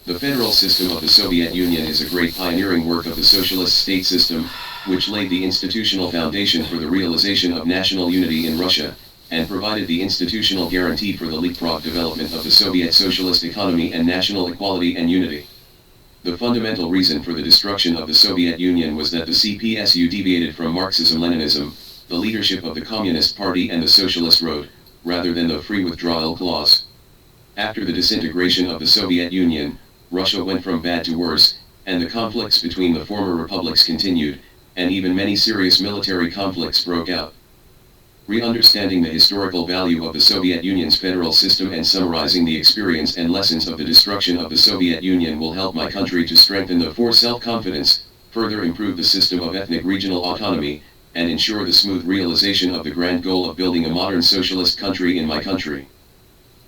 The federal system of the Soviet Union is a great pioneering work of the socialist state system, which laid the institutional foundation for the realization of national unity in Russia, and provided the institutional guarantee for the leapfrog development of the Soviet socialist economy and national equality and unity. The fundamental reason for the destruction of the Soviet Union was that the CPSU deviated from Marxism-Leninism, the leadership of the Communist Party and the Socialist Road, rather than the free withdrawal clause. After the disintegration of the Soviet Union, Russia went from bad to worse, and the conflicts between the former republics continued, and even many serious military conflicts broke out. Re-understanding the historical value of the Soviet Union's federal system and summarizing the experience and lessons of the destruction of the Soviet Union will help my country to strengthen the for self-confidence, further improve the system of ethnic regional autonomy, and ensure the smooth realization of the grand goal of building a modern socialist country in my country.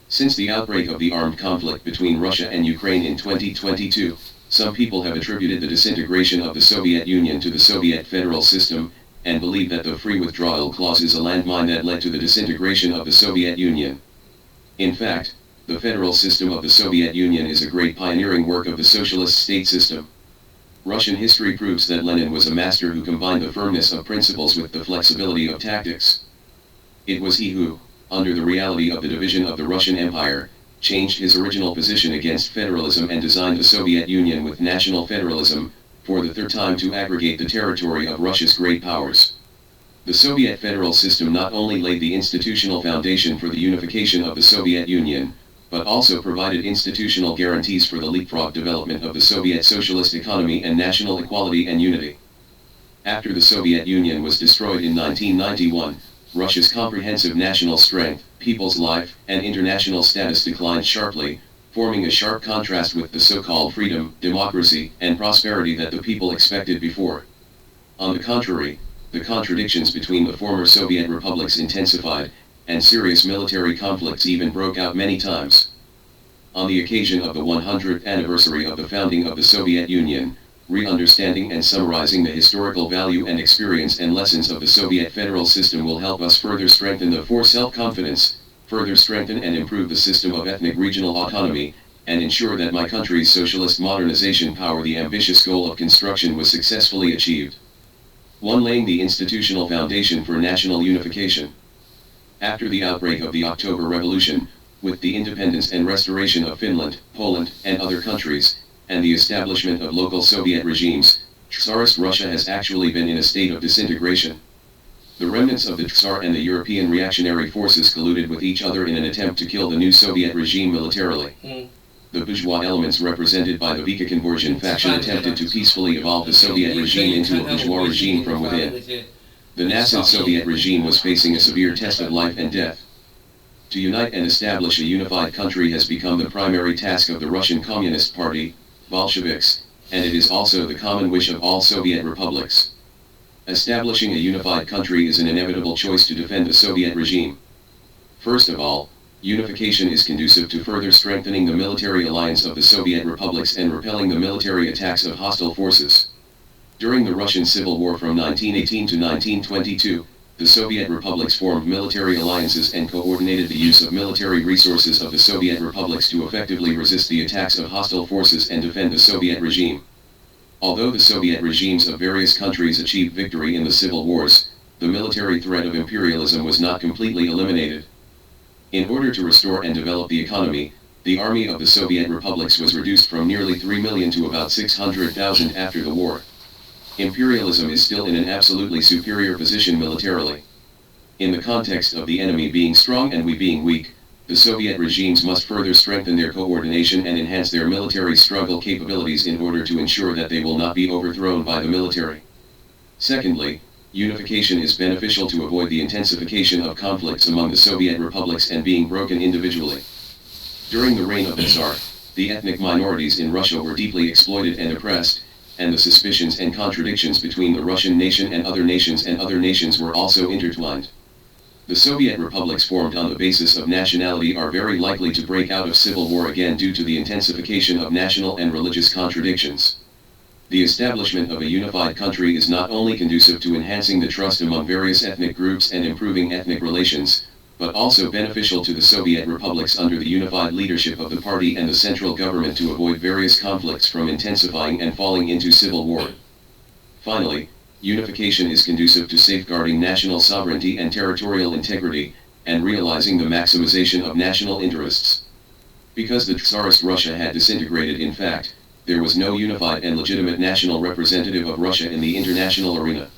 Since the outbreak of the armed conflict between Russia and Ukraine in 2022, some people have attributed the disintegration of the Soviet Union to the Soviet federal system, and believe that the free withdrawal clause is a landmine that led to the disintegration of the Soviet Union. In fact, the federal system of the Soviet Union is a great pioneering work of the socialist state system. Russian history proves that Lenin was a master who combined the firmness of principles with the flexibility of tactics. It was he who, under the reality of the division of the Russian Empire, changed his original position against federalism and designed the Soviet Union with national federalism, for the third time to aggregate the territory of Russia's great powers. The Soviet federal system not only laid the institutional foundation for the unification of the Soviet Union, but also provided institutional guarantees for the leapfrog development of the Soviet socialist economy and national equality and unity. After the Soviet Union was destroyed in 1991, Russia's comprehensive national strength, people's life, and international status declined sharply, forming a sharp contrast with the so-called freedom, democracy, and prosperity that the people expected before. On the contrary, the contradictions between the former Soviet republics intensified, and serious military conflicts even broke out many times. On the occasion of the 100th anniversary of the founding of the Soviet Union, re-understanding and summarizing the historical value and experience and lessons of the Soviet federal system will help us further strengthen the for self-confidence, further strengthen and improve the system of ethnic regional autonomy, and ensure that my country's socialist modernization power the ambitious goal of construction was successfully achieved. 1. Laying the institutional foundation for national unification. After the outbreak of the October Revolution, with the independence and restoration of Finland, Poland, and other countries, and the establishment of local Soviet regimes, Tsarist Russia has actually been in a state of disintegration. The remnants of the Tsar and the European reactionary forces colluded with each other in an attempt to kill the new Soviet regime militarily. The bourgeois elements represented by the Vika conversion faction attempted to peacefully evolve the Soviet regime into a bourgeois regime from within. The nascent Soviet regime was facing a severe test of life and death. To unite and establish a unified country has become the primary task of the Russian Communist Party, Bolsheviks, and it is also the common wish of all Soviet republics. Establishing a unified country is an inevitable choice to defend the Soviet regime. First of all, unification is conducive to further strengthening the military alliance of the Soviet republics and repelling the military attacks of hostile forces. During the Russian Civil War from 1918 to 1922, the Soviet republics formed military alliances and coordinated the use of military resources of the Soviet republics to effectively resist the attacks of hostile forces and defend the Soviet regime. Although the Soviet regimes of various countries achieved victory in the civil wars, the military threat of imperialism was not completely eliminated. In order to restore and develop the economy, the army of the Soviet republics was reduced from nearly 3 million to about 600,000 after the war. Imperialism is still in an absolutely superior position militarily. In the context of the enemy being strong and we being weak, the Soviet regimes must further strengthen their coordination and enhance their military struggle capabilities in order to ensure that they will not be overthrown by the military. Secondly, unification is beneficial to avoid the intensification of conflicts among the Soviet republics and being broken individually. During the reign of the Tsar, the ethnic minorities in Russia were deeply exploited and oppressed, and the suspicions and contradictions between the Russian nation and other nations were also intertwined. The Soviet republics formed on the basis of nationality are very likely to break out of civil war again due to the intensification of national and religious contradictions. The establishment of a unified country is not only conducive to enhancing the trust among various ethnic groups and improving ethnic relations, but also beneficial to the Soviet republics under the unified leadership of the party and the central government to avoid various conflicts from intensifying and falling into civil war. Finally, unification is conducive to safeguarding national sovereignty and territorial integrity, and realizing the maximization of national interests. Because the Tsarist Russia had disintegrated, in fact, there was no unified and legitimate national representative of Russia in the international arena.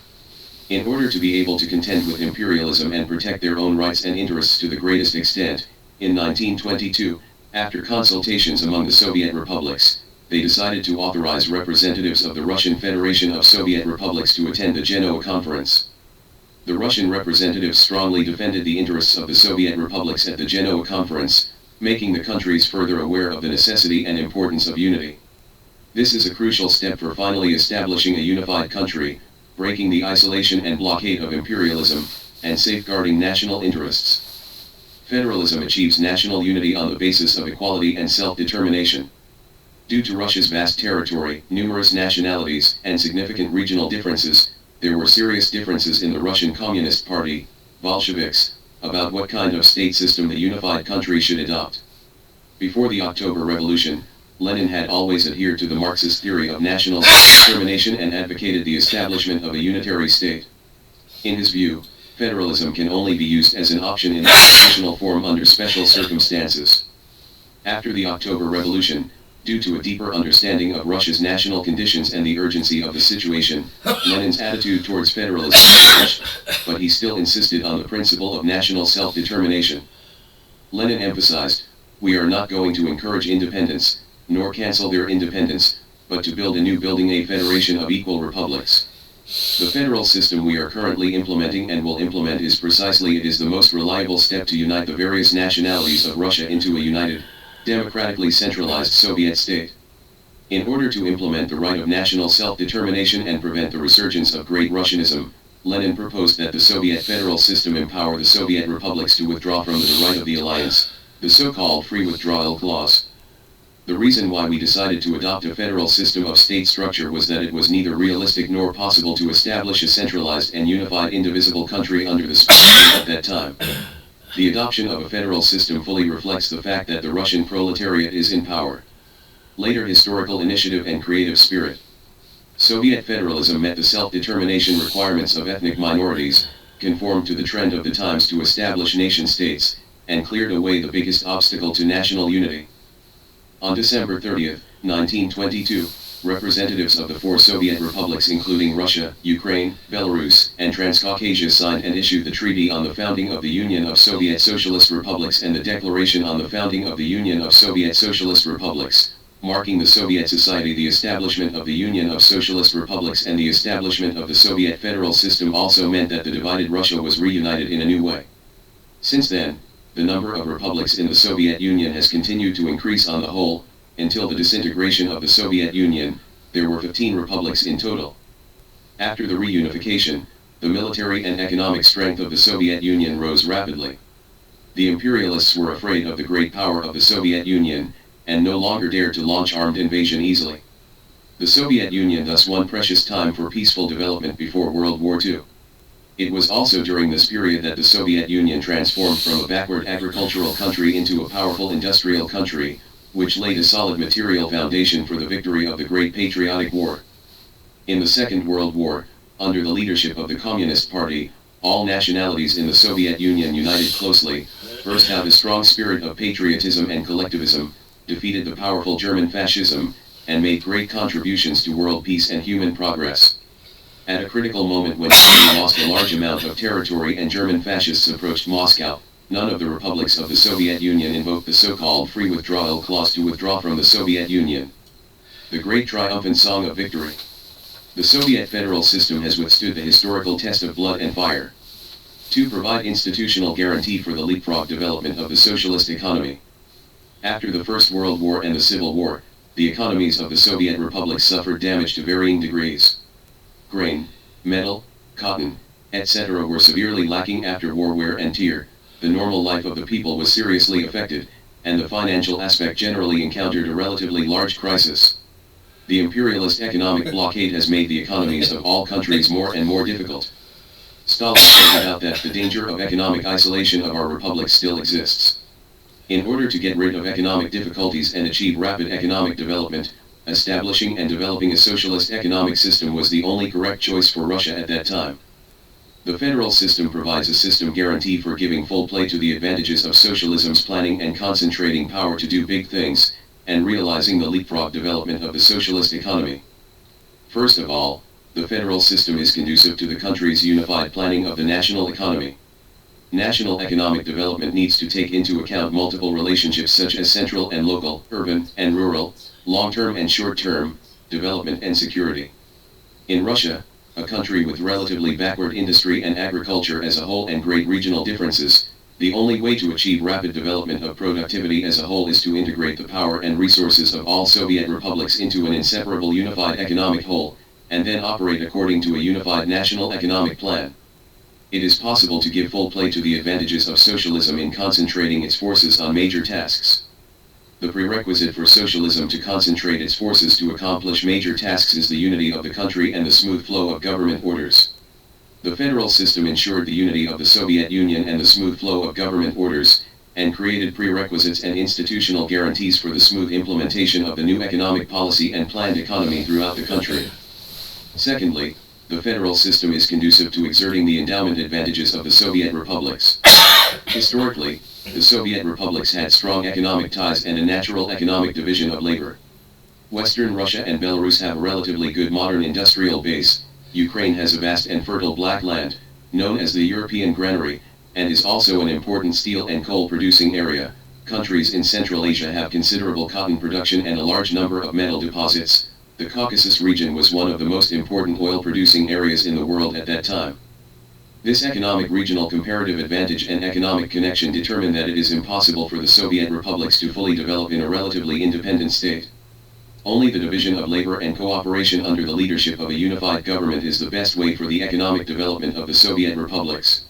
In order to be able to contend with imperialism and protect their own rights and interests to the greatest extent, in 1922, after consultations among the Soviet republics, they decided to authorize representatives of the Russian Federation of Soviet Republics to attend the Genoa Conference. The Russian representatives strongly defended the interests of the Soviet republics at the Genoa Conference, making the countries further aware of the necessity and importance of unity. This is a crucial step for finally establishing a unified country, breaking the isolation and blockade of imperialism, and safeguarding national interests. Federalism achieves national unity on the basis of equality and self-determination. Due to Russia's vast territory, numerous nationalities, and significant regional differences, there were serious differences in the Russian Communist Party, Bolsheviks, about what kind of state system the unified country should adopt. Before the October Revolution, Lenin had always adhered to the Marxist theory of national self-determination and advocated the establishment of a unitary state. In his view, federalism can only be used as an option in constitutional form under special circumstances. After the October Revolution, due to a deeper understanding of Russia's national conditions and the urgency of the situation, Lenin's attitude towards federalism changed, but he still insisted on the principle of national self-determination. Lenin emphasized, "We are not going to encourage independence, nor cancel their independence, but to build a new building, a federation of equal republics. The federal system we are currently implementing and will implement is precisely it is the most reliable step to unite the various nationalities of Russia into a united, democratically centralized Soviet state." In order to implement the right of national self-determination and prevent the resurgence of Great Russianism, Lenin proposed that the Soviet federal system empower the Soviet republics to withdraw from the right of the alliance, the so-called free withdrawal clause. The reason why we decided to adopt a federal system of state structure was that it was neither realistic nor possible to establish a centralized and unified indivisible country under the Soviet at that time. The adoption of a federal system fully reflects the fact that the Russian proletariat is in power. Later historical initiative and creative spirit. Soviet federalism met the self-determination requirements of ethnic minorities, conformed to the trend of the times to establish nation-states, and cleared away the biggest obstacle to national unity. On December 30, 1922, representatives of the four Soviet republics including Russia, Ukraine, Belarus, and Transcaucasia signed and issued the Treaty on the Founding of the Union of Soviet Socialist Republics and the Declaration on the Founding of the Union of Soviet Socialist Republics, marking the Soviet society. The establishment of the Union of Socialist Republics and the establishment of the Soviet federal system also meant that the divided Russia was reunited in a new way. Since then, the number of republics in the Soviet Union has continued to increase on the whole. Until the disintegration of the Soviet Union, there were 15 republics in total. After the reunification, the military and economic strength of the Soviet Union rose rapidly. The imperialists were afraid of the great power of the Soviet Union, and no longer dared to launch armed invasion easily. The Soviet Union thus won precious time for peaceful development before World War II. It was also during this period that the Soviet Union transformed from a backward agricultural country into a powerful industrial country, which laid a solid material foundation for the victory of the Great Patriotic War. In the Second World War, under the leadership of the Communist Party, all nationalities in the Soviet Union united closely, burst out a strong spirit of patriotism and collectivism, defeated the powerful German fascism, and made great contributions to world peace and human progress. At a critical moment when Germany lost a large amount of territory and German fascists approached Moscow, none of the republics of the Soviet Union invoked the so-called free withdrawal clause to withdraw from the Soviet Union. The great triumphant song of victory. The Soviet federal system has withstood the historical test of blood and fire. To provide institutional guarantee for the leapfrog development of the socialist economy. After the First World War and the Civil War, the economies of the Soviet republics suffered damage to varying degrees. Grain, metal, cotton, etc. were severely lacking after war wear and tear. The normal life of the people was seriously affected, and the financial aspect generally encountered a relatively large crisis. The imperialist economic blockade has made the economies of all countries more and more difficult. Scholars pointed out that the danger of economic isolation of our republic still exists. In order to get rid of economic difficulties and achieve rapid economic development, establishing and developing a socialist economic system was the only correct choice for Russia at that time. The federal system provides a system guarantee for giving full play to the advantages of socialism's planning and concentrating power to do big things, and realizing the leapfrog development of the socialist economy. First of all, the federal system is conducive to the country's unified planning of the national economy. National economic development needs to take into account multiple relationships such as central and local, urban and rural, long-term and short-term, development and security. In Russia, a country with relatively backward industry and agriculture as a whole and great regional differences, the only way to achieve rapid development of productivity as a whole is to integrate the power and resources of all Soviet republics into an inseparable unified economic whole, and then operate according to a unified national economic plan. It is possible to give full play to the advantages of socialism in concentrating its forces on major tasks. The prerequisite for socialism to concentrate its forces to accomplish major tasks is the unity of the country and the smooth flow of government orders. The federal system ensured the unity of the Soviet Union and the smooth flow of government orders, and created prerequisites and institutional guarantees for the smooth implementation of the new economic policy and planned economy throughout the country. Secondly, the federal system is conducive to exerting the endowment advantages of the Soviet republics. Historically, the Soviet republics had strong economic ties and a natural economic division of labor. Western Russia and Belarus have a relatively good modern industrial base. Ukraine has a vast and fertile black land, known as the European granary, and is also an important steel and coal producing area. Countries in Central Asia have considerable cotton production and a large number of metal deposits. The Caucasus region was one of the most important oil producing areas in the world at that time. This economic regional comparative advantage and economic connection determine that it is impossible for the Soviet republics to fully develop in a relatively independent state. Only the division of labor and cooperation under the leadership of a unified government is the best way for the economic development of the Soviet republics.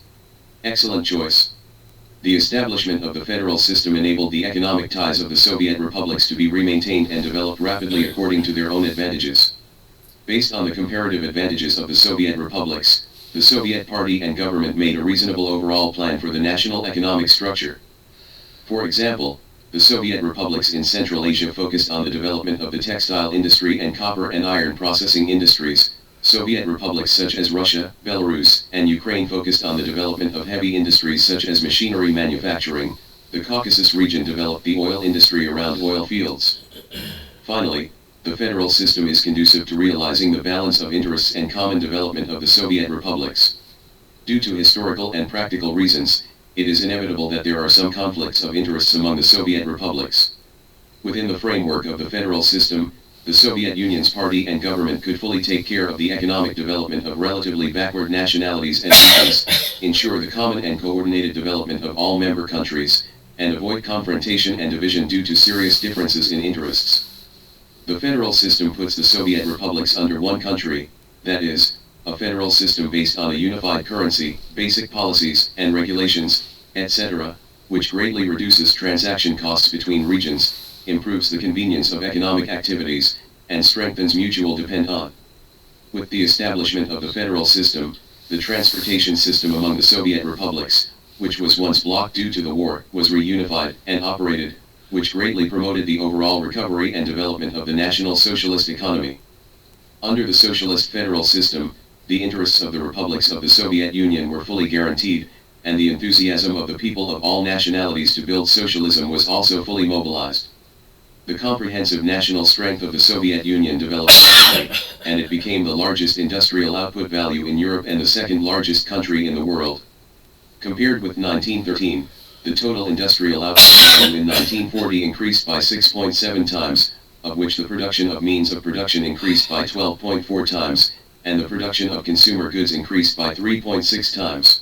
Excellent choice. The establishment of the federal system enabled the economic ties of the Soviet republics to be remaintained and developed rapidly according to their own advantages. Based on the comparative advantages of the Soviet republics, the Soviet Party and government made a reasonable overall plan for the national economic structure. For example, the Soviet republics in Central Asia focused on the development of the textile industry and copper and iron processing industries. Soviet republics such as Russia, Belarus, and Ukraine focused on the development of heavy industries such as machinery manufacturing. The Caucasus region developed the oil industry around oil fields. Finally, the federal system is conducive to realizing the balance of interests and common development of the Soviet republics. Due to historical and practical reasons, it is inevitable that there are some conflicts of interests among the Soviet republics. Within the framework of the federal system, the Soviet Union's party and government could fully take care of the economic development of relatively backward nationalities and regions, ensure the common and coordinated development of all member countries, and avoid confrontation and division due to serious differences in interests. The federal system puts the Soviet republics under one country, that is, a federal system based on a unified currency, basic policies and regulations, etc., which greatly reduces transaction costs between regions, improves the convenience of economic activities, and strengthens mutual dependence. With the establishment of the federal system, the transportation system among the Soviet republics, which was once blocked due to the war, was reunified and operated, which greatly promoted the overall recovery and development of the National Socialist economy. Under the socialist federal system, the interests of the republics of the Soviet Union were fully guaranteed, and the enthusiasm of the people of all nationalities to build socialism was also fully mobilized. The comprehensive national strength of the Soviet Union developed rapidly, and it became the largest industrial output value in Europe and the second largest country in the world. Compared with 1913, the total industrial output value in 1940 increased by 6.7 times, of which the production of means of production increased by 12.4 times, and the production of consumer goods increased by 3.6 times.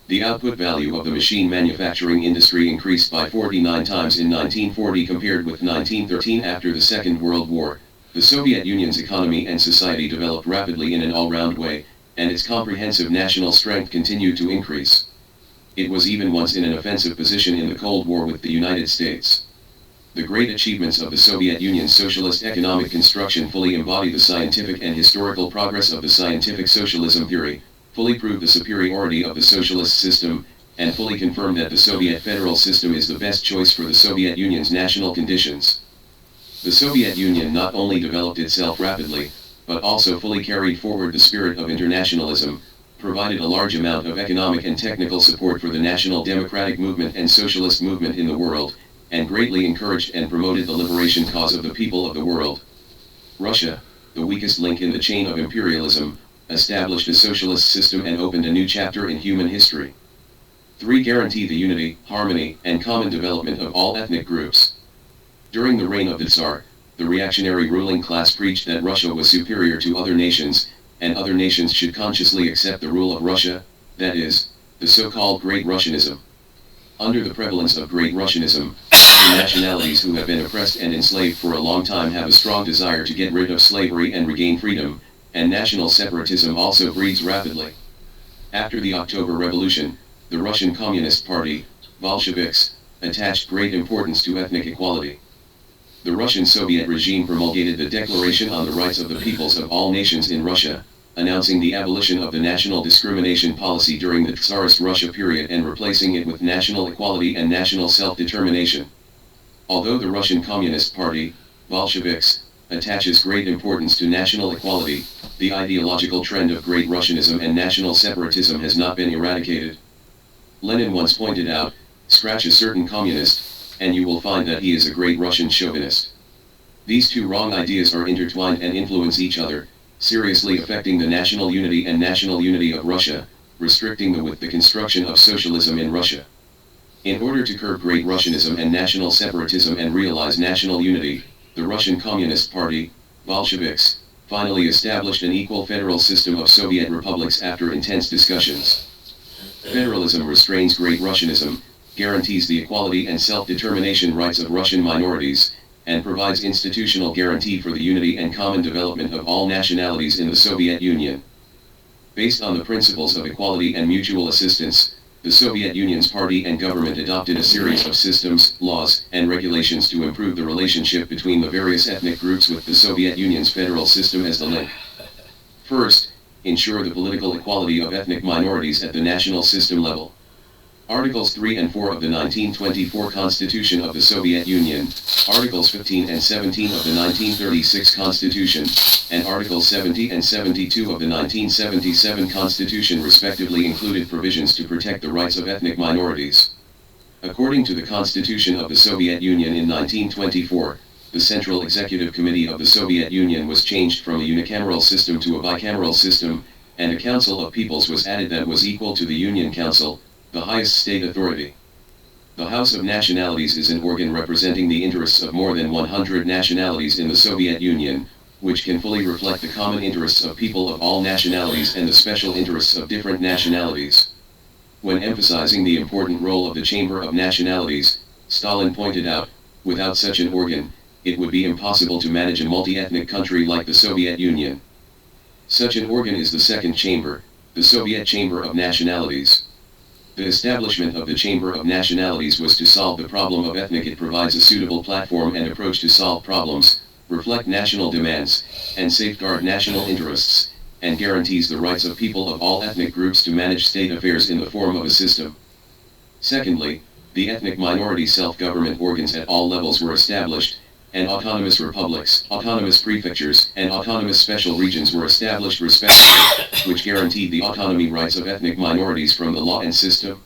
The output value of the machine manufacturing industry increased by 49 times in 1940 compared with 1913. After the Second World War, the Soviet Union's economy and society developed rapidly in an all-round way, and its comprehensive national strength continued to increase. It was even once in an offensive position in the Cold War with the United States. The great achievements of the Soviet Union's socialist economic construction fully embody the scientific and historical progress of the scientific socialism theory, fully prove the superiority of the socialist system, and fully confirm that the Soviet federal system is the best choice for the Soviet Union's national conditions. The Soviet Union not only developed itself rapidly, but also fully carried forward the spirit of internationalism, provided a large amount of economic and technical support for the national democratic movement and socialist movement in the world, and greatly encouraged and promoted the liberation cause of the people of the world. Russia, the weakest link in the chain of imperialism, established a socialist system and opened a new chapter in human history. 3. Guarantee the unity, harmony, and common development of all ethnic groups. During the reign of the Tsar, the reactionary ruling class preached that Russia was superior to other nations, and other nations should consciously accept the rule of Russia, that is, the so-called Great Russianism. Under the prevalence of Great Russianism, the nationalities who have been oppressed and enslaved for a long time have a strong desire to get rid of slavery and regain freedom, and national separatism also breeds rapidly. After the October Revolution, the Russian Communist Party, Bolsheviks, attached great importance to ethnic equality. The Russian Soviet regime promulgated the Declaration on the Rights of the Peoples of all Nations in Russia, announcing the abolition of the national discrimination policy during the Tsarist Russia period and replacing it with national equality and national self-determination. Although the Russian Communist Party, Bolsheviks, attaches great importance to national equality, the ideological trend of Great Russianism and national separatism has not been eradicated. Lenin once pointed out, scratch a certain communist, and you will find that he is a great Russian chauvinist. These two wrong ideas are intertwined and influence each other, seriously affecting the national unity of Russia, restricting the construction of socialism in Russia. In order to curb Great Russianism and national separatism and realize national unity, the Russian Communist Party, Bolsheviks, finally established an equal federal system of Soviet republics after intense discussions. Federalism restrains Great Russianism, guarantees the equality and self-determination rights of Russian minorities, and provides institutional guarantee for the unity and common development of all nationalities in the Soviet Union. Based on the principles of equality and mutual assistance, the Soviet Union's party and government adopted a series of systems, laws, and regulations to improve the relationship between the various ethnic groups with the Soviet Union's federal system as the link. First, ensure the political equality of ethnic minorities at the national system level. Articles 3 and 4 of the 1924 Constitution of the Soviet Union, Articles 15 and 17 of the 1936 Constitution, and Articles 70 and 72 of the 1977 Constitution respectively included provisions to protect the rights of ethnic minorities. According to the Constitution of the Soviet Union in 1924, the Central Executive Committee of the Soviet Union was changed from a unicameral system to a bicameral system, and a Council of Peoples was added that was equal to the Union Council, the highest state authority. The House of Nationalities is an organ representing the interests of more than 100 nationalities in the Soviet Union, which can fully reflect the common interests of people of all nationalities and the special interests of different nationalities. When emphasizing the important role of the Chamber of Nationalities, Stalin pointed out, without such an organ, it would be impossible to manage a multi-ethnic country like the Soviet Union. Such an organ is the second chamber, the Soviet Chamber of Nationalities. The establishment of the Chamber of Nationalities was to solve the problem of ethnic. It provides a suitable platform and approach to solve problems, reflect national demands, and safeguard national interests, and guarantees the rights of people of all ethnic groups to manage state affairs in the form of a system. Secondly, the ethnic minority self-government organs at all levels were established, and autonomous republics, autonomous prefectures, and autonomous special regions were established respectively, which guaranteed the autonomy rights of ethnic minorities from the law and system.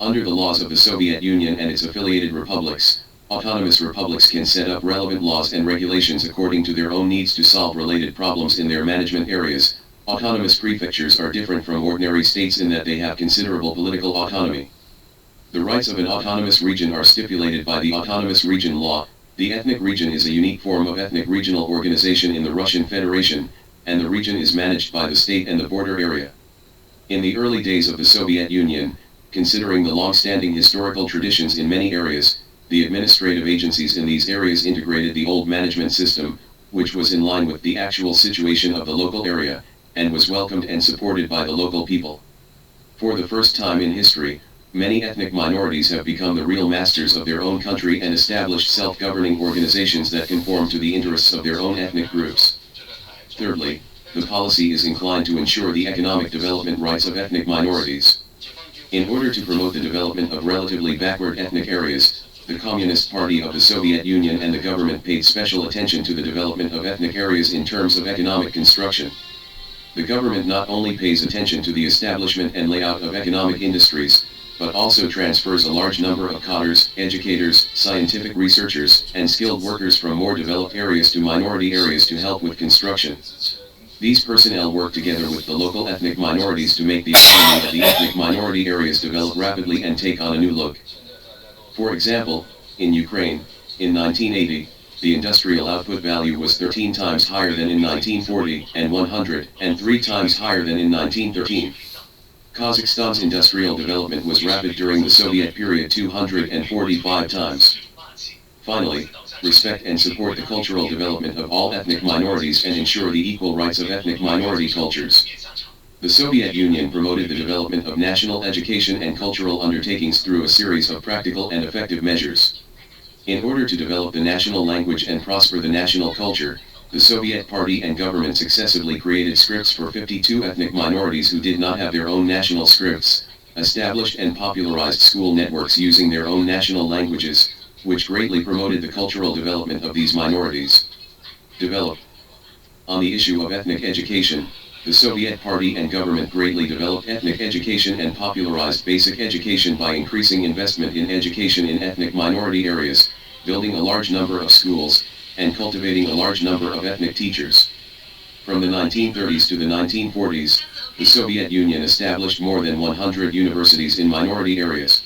Under the laws of the Soviet Union and its affiliated republics, autonomous republics can set up relevant laws and regulations according to their own needs to solve related problems in their management areas. Autonomous prefectures are different from ordinary states in that they have considerable political autonomy. The rights of an autonomous region are stipulated by the Autonomous Region Law. The ethnic region is a unique form of ethnic regional organization in the Russian Federation, and the region is managed by the state and the border area. In the early days of the Soviet Union, considering the long-standing historical traditions in many areas, the administrative agencies in these areas integrated the old management system, which was in line with the actual situation of the local area, and was welcomed and supported by the local people. For the first time in history, many ethnic minorities have become the real masters of their own country and established self-governing organizations that conform to the interests of their own ethnic groups. Thirdly, the policy is inclined to ensure the economic development rights of ethnic minorities. In order to promote the development of relatively backward ethnic areas, the Communist Party of the Soviet Union and the government paid special attention to the development of ethnic areas in terms of economic construction. The government not only pays attention to the establishment and layout of economic industries, but also transfers a large number of cadres, educators, scientific researchers, and skilled workers from more developed areas to minority areas to help with construction. These personnel work together with the local ethnic minorities to make the economy of the ethnic minority areas develop rapidly and take on a new look. For example, in Ukraine, in 1980, the industrial output value was 13 times higher than in 1940 and 103 times higher than in 1913. Kazakhstan's industrial development was rapid during the Soviet period 245 times. Finally, respect and support the cultural development of all ethnic minorities and ensure the equal rights of ethnic minority cultures. The Soviet Union promoted the development of national education and cultural undertakings through a series of practical and effective measures. In order to develop the national language and prosper the national culture, the Soviet Party and government successively created scripts for 52 ethnic minorities who did not have their own national scripts, established and popularized school networks using their own national languages, which greatly promoted the cultural development of these minorities. Develop. On the issue of ethnic education, the Soviet Party and government greatly developed ethnic education and popularized basic education by increasing investment in education in ethnic minority areas, building a large number of schools, and cultivating a large number of ethnic teachers. From the 1930s to the 1940s, the Soviet Union established more than 100 universities in minority areas.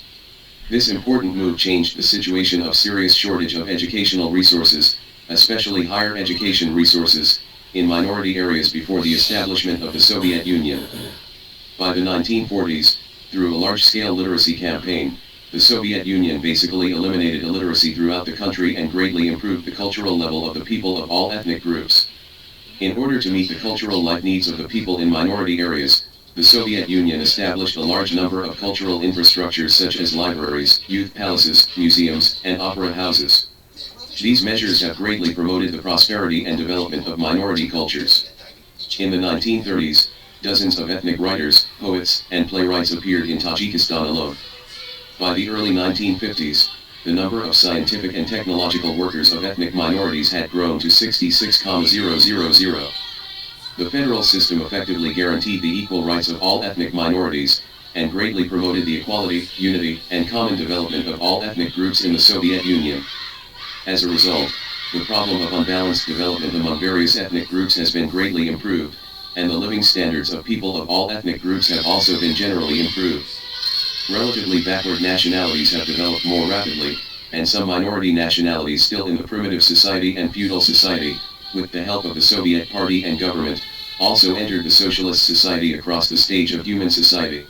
This important move changed the situation of serious shortage of educational resources, especially higher education resources, in minority areas before the establishment of the Soviet Union. By the 1940s, through a large-scale literacy campaign, the Soviet Union basically eliminated illiteracy throughout the country and greatly improved the cultural level of the people of all ethnic groups. In order to meet the cultural life needs of the people in minority areas, the Soviet Union established a large number of cultural infrastructures such as libraries, youth palaces, museums, and opera houses. These measures have greatly promoted the prosperity and development of minority cultures. In the 1930s, dozens of ethnic writers, poets, and playwrights appeared in Tajikistan alone. By the early 1950s, the number of scientific and technological workers of ethnic minorities had grown to 66,000. The federal system effectively guaranteed the equal rights of all ethnic minorities, and greatly promoted the equality, unity, and common development of all ethnic groups in the Soviet Union. As a result, the problem of unbalanced development among various ethnic groups has been greatly improved, and the living standards of people of all ethnic groups have also been generally improved. Relatively backward nationalities have developed more rapidly, and some minority nationalities still in the primitive society and feudal society, with the help of the Soviet Party and government, also entered the socialist society across the stage of human society.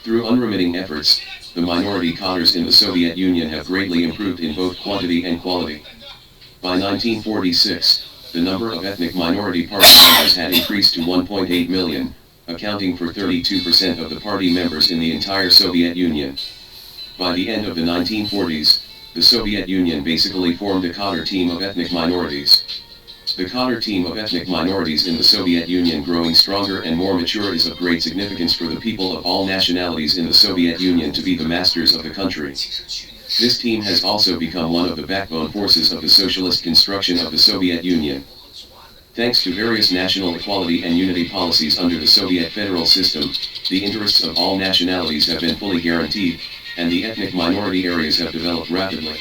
Through unremitting efforts, the minority cadres in the Soviet Union have greatly improved in both quantity and quality. By 1946, the number of ethnic minority party members had increased to 1.8 million, accounting for 32% of the party members in the entire Soviet Union. By the end of the 1940s, the Soviet Union basically formed a cadre team of ethnic minorities. The cadre team of ethnic minorities in the Soviet Union growing stronger and more mature is of great significance for the people of all nationalities in the Soviet Union to be the masters of the country. This team has also become one of the backbone forces of the socialist construction of the Soviet Union. Thanks to various national equality and unity policies under the Soviet federal system, the interests of all nationalities have been fully guaranteed, and the ethnic minority areas have developed rapidly.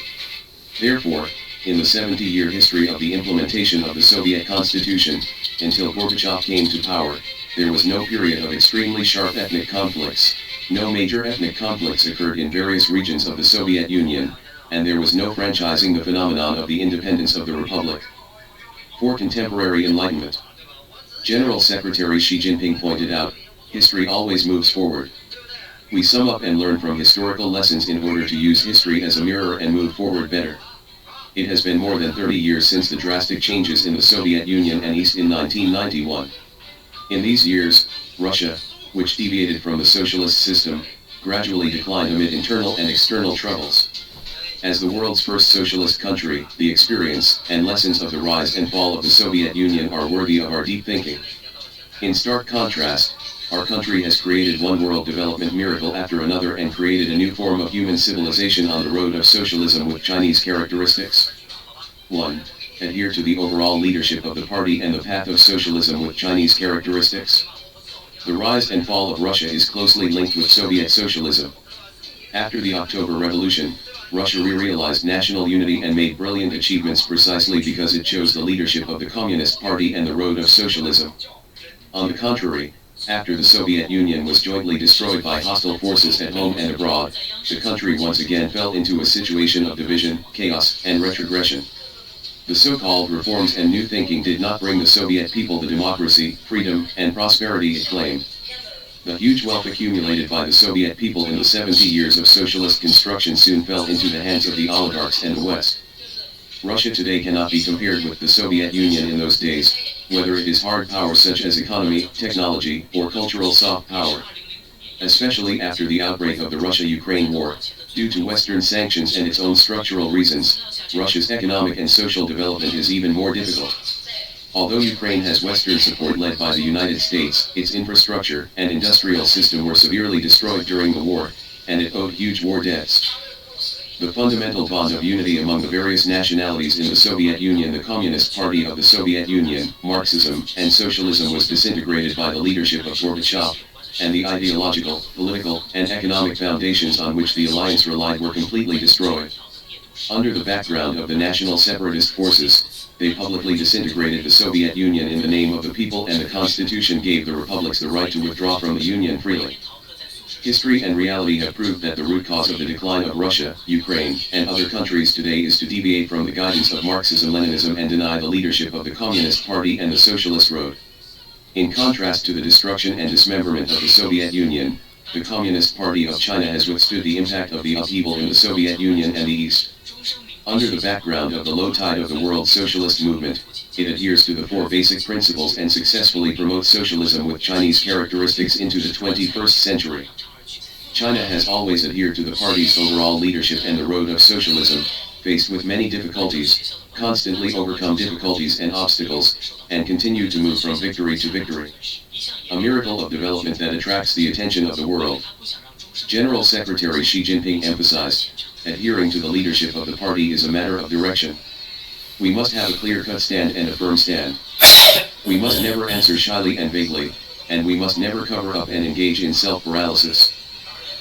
Therefore, in the 70-year history of the implementation of the Soviet Constitution, until Gorbachev came to power, there was no period of extremely sharp ethnic conflicts. No major ethnic conflicts occurred in various regions of the Soviet Union, and there was no franchising the phenomenon of the independence of the Republic. For contemporary enlightenment, General Secretary Xi Jinping pointed out, history always moves forward. We sum up and learn from historical lessons in order to use history as a mirror and move forward better. It has been more than 30 years since the drastic changes in the Soviet Union and East in 1991. In these years, Russia, which deviated from the socialist system, gradually declined amid internal and external troubles. As the world's first socialist country, the experience and lessons of the rise and fall of the Soviet Union are worthy of our deep thinking. In stark contrast, our country has created one world development miracle after another and created a new form of human civilization on the road of socialism with Chinese characteristics. 1. Adhere to the overall leadership of the party and the path of socialism with Chinese characteristics. The rise and fall of Russia is closely linked with Soviet socialism. After the October Revolution, Russia re-realized national unity and made brilliant achievements precisely because it chose the leadership of the Communist Party and the road of socialism. On the contrary, after the Soviet Union was jointly destroyed by hostile forces at home and abroad, the country once again fell into a situation of division, chaos, and retrogression. The so-called reforms and new thinking did not bring the Soviet people the democracy, freedom, and prosperity it claimed. The huge wealth accumulated by the Soviet people in the 70 years of socialist construction soon fell into the hands of the oligarchs and the West. Russia today cannot be compared with the Soviet Union in those days, whether it is hard power such as economy, technology, or cultural soft power. Especially after the outbreak of the Russia-Ukraine war, due to Western sanctions and its own structural reasons, Russia's economic and social development is even more difficult. Although Ukraine has Western support led by the United States, its infrastructure and industrial system were severely destroyed during the war, and it owed huge war debts. The fundamental bond of unity among the various nationalities in the Soviet Union, the Communist Party of the Soviet Union, Marxism, and socialism was disintegrated by the leadership of Gorbachev, and the ideological, political, and economic foundations on which the alliance relied were completely destroyed. Under the background of the national separatist forces, they publicly disintegrated the Soviet Union in the name of the people, and the Constitution gave the republics the right to withdraw from the Union freely. History and reality have proved that the root cause of the decline of Russia, Ukraine, and other countries today is to deviate from the guidance of Marxism-Leninism and deny the leadership of the Communist Party and the Socialist road. In contrast to the destruction and dismemberment of the Soviet Union, the Communist Party of China has withstood the impact of the upheaval in the Soviet Union and the East. Under the background of the low tide of the world socialist movement, it adheres to the 4 basic principles and successfully promotes socialism with Chinese characteristics into the 21st century. China has always adhered to the party's overall leadership and the road of socialism, faced with many difficulties, constantly overcome difficulties and obstacles, and continued to move from victory to victory. A miracle of development that attracts the attention of the world. General Secretary Xi Jinping emphasized, adhering to the leadership of the party is a matter of direction. We must have a clear-cut stand and a firm stand. We must never answer shyly and vaguely, and we must never cover up and engage in self-paralysis.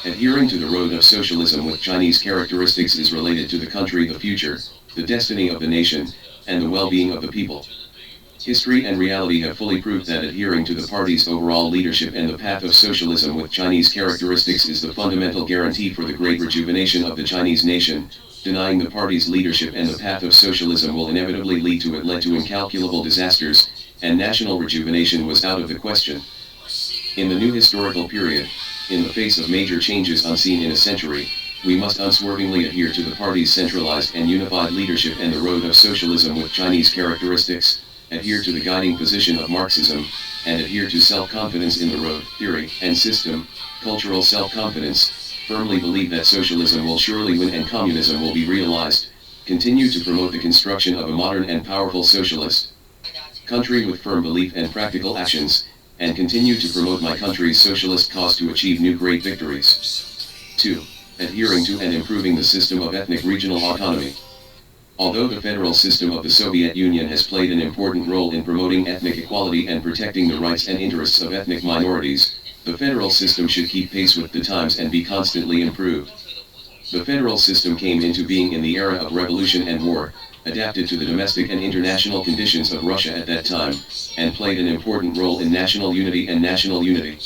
Adhering to the road of socialism with Chinese characteristics is related to the country, the future, the destiny of the nation, and the well-being of the people. History and reality have fully proved that adhering to the party's overall leadership and the path of socialism with Chinese characteristics is the fundamental guarantee for the great rejuvenation of the Chinese nation. Denying the party's leadership and the path of socialism will inevitably lead to incalculable disasters, and national rejuvenation was out of the question. In the new historical period, in the face of major changes unseen in a century, we must unswervingly adhere to the party's centralized and unified leadership and the road of socialism with Chinese characteristics, adhere to the guiding position of Marxism, and adhere to self-confidence in the road, theory, and system, cultural self-confidence, firmly believe that socialism will surely win and communism will be realized, continue to promote the construction of a modern and powerful socialist country with firm belief and practical actions, and continue to promote my country's socialist cause to achieve new great victories. 2. Adhering to and improving the system of ethnic regional autonomy. Although the federal system of the Soviet Union has played an important role in promoting ethnic equality and protecting the rights and interests of ethnic minorities, the federal system should keep pace with the times and be constantly improved. The federal system came into being in the era of revolution and war, adapted to the domestic and international conditions of Russia at that time, and played an important role in national unity and national unity.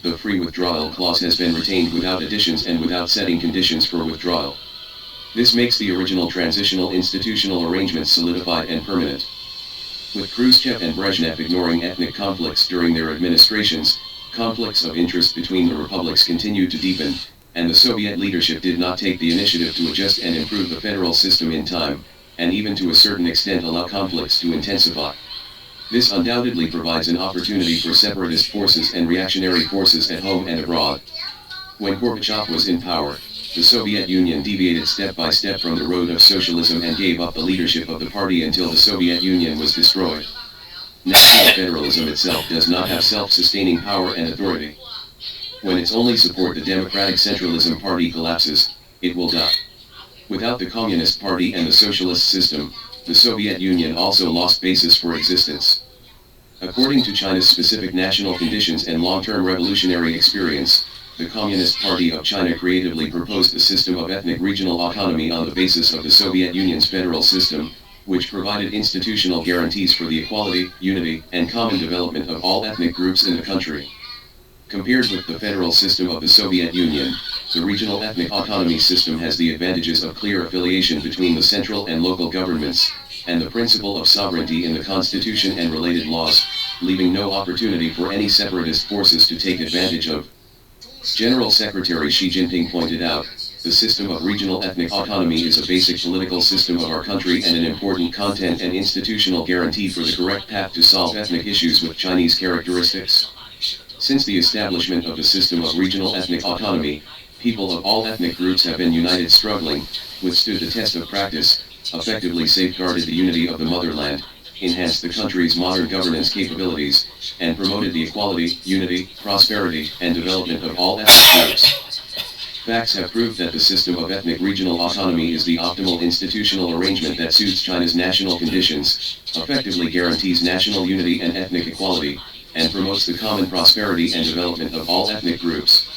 The free withdrawal clause has been retained without additions and without setting conditions for withdrawal. This makes the original transitional institutional arrangements solidified and permanent. With Khrushchev and Brezhnev ignoring ethnic conflicts during their administrations, conflicts of interest between the republics continued to deepen, and the Soviet leadership did not take the initiative to adjust and improve the federal system in time, and even to a certain extent allow conflicts to intensify. This undoubtedly provides an opportunity for separatist forces and reactionary forces at home and abroad. When Gorbachev was in power, the Soviet Union deviated step by step from the road of socialism and gave up the leadership of the party until the Soviet Union was destroyed. National federalism itself does not have self-sustaining power and authority. When its only support, the Democratic Centralism Party, collapses, it will die. Without the Communist Party and the socialist system, the Soviet Union also lost basis for existence. According to China's specific national conditions and long-term revolutionary experience, the Communist Party of China creatively proposed a system of ethnic regional autonomy on the basis of the Soviet Union's federal system, which provided institutional guarantees for the equality, unity, and common development of all ethnic groups in the country. Compared with the federal system of the Soviet Union, the regional ethnic autonomy system has the advantages of clear affiliation between the central and local governments, and the principle of sovereignty in the constitution and related laws, leaving no opportunity for any separatist forces to take advantage of. General Secretary Xi Jinping pointed out, the system of regional ethnic autonomy is a basic political system of our country and an important content and institutional guarantee for the correct path to solve ethnic issues with Chinese characteristics. Since the establishment of the system of regional ethnic autonomy, people of all ethnic groups have been united, struggling, withstood the test of practice, effectively safeguarded the unity of the motherland, enhanced the country's modern governance capabilities, and promoted the equality, unity, prosperity, and development of all ethnic groups. Facts have proved that the system of ethnic regional autonomy is the optimal institutional arrangement that suits China's national conditions, effectively guarantees national unity and ethnic equality, and promotes the common prosperity and development of all ethnic groups.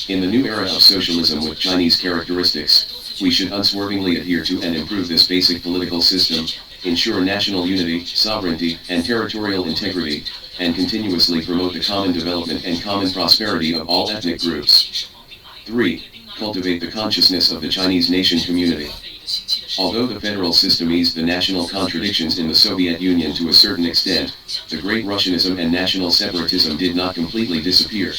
In the new era of socialism with Chinese characteristics, we should unswervingly adhere to and improve this basic political system, ensure national unity, sovereignty, and territorial integrity, and continuously promote the common development and common prosperity of all ethnic groups. 3. Cultivate the consciousness of the Chinese nation community. Although the federal system eased the national contradictions in the Soviet Union to a certain extent, the Great Russianism and national separatism did not completely disappear.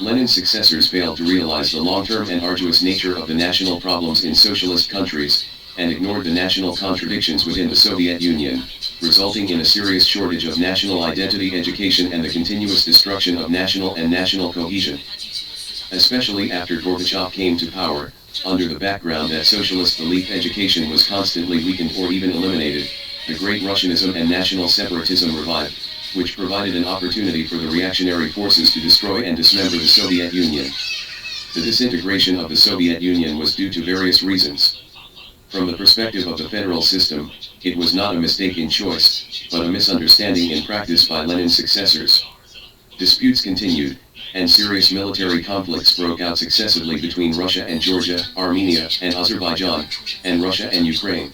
Lenin's successors failed to realize the long-term and arduous nature of the national problems in socialist countries, and ignored the national contradictions within the Soviet Union, resulting in a serious shortage of national identity, education, and the continuous destruction of national cohesion. Especially after Gorbachev came to power, under the background that socialist belief education was constantly weakened or even eliminated, the Great Russianism and national separatism revived, which provided an opportunity for the reactionary forces to destroy and dismember the Soviet Union. The disintegration of the Soviet Union was due to various reasons. From the perspective of the federal system, it was not a mistake in choice, but a misunderstanding in practice by Lenin's successors. Disputes continued, and serious military conflicts broke out successively between Russia and Georgia, Armenia and Azerbaijan, and Russia and Ukraine.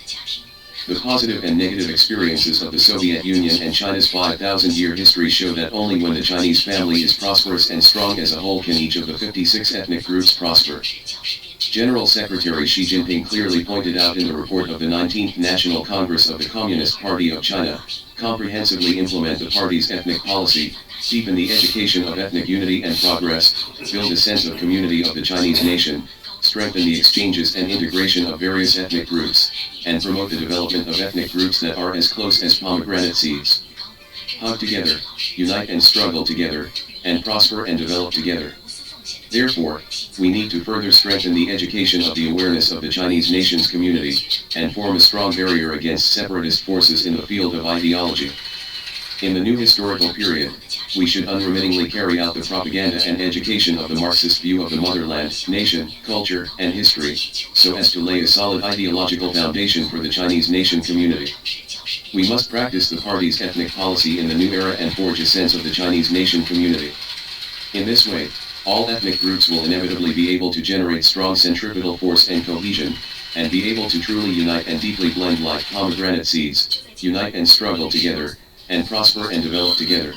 The positive and negative experiences of the Soviet Union and China's 5,000-year history show that only when the Chinese family is prosperous and strong as a whole can each of the 56 ethnic groups prosper. General Secretary Xi Jinping clearly pointed out in the report of the 19th National Congress of the Communist Party of China, comprehensively implement the party's ethnic policy, deepen the education of ethnic unity and progress, build a sense of community of the Chinese nation, strengthen the exchanges and integration of various ethnic groups, and promote the development of ethnic groups that are as close as pomegranate seeds. Hug together, unite and struggle together, and prosper and develop together. Therefore, we need to further strengthen the education of the awareness of the Chinese nation's community, and form a strong barrier against separatist forces in the field of ideology. In the new historical period, we should unremittingly carry out the propaganda and education of the Marxist view of the motherland, nation, culture, and history, so as to lay a solid ideological foundation for the Chinese nation community. We must practice the party's ethnic policy in the new era and forge a sense of the Chinese nation community. In this way, all ethnic groups will inevitably be able to generate strong centripetal force and cohesion, and be able to truly unite and deeply blend like pomegranate seeds, unite and struggle together, and prosper and develop together.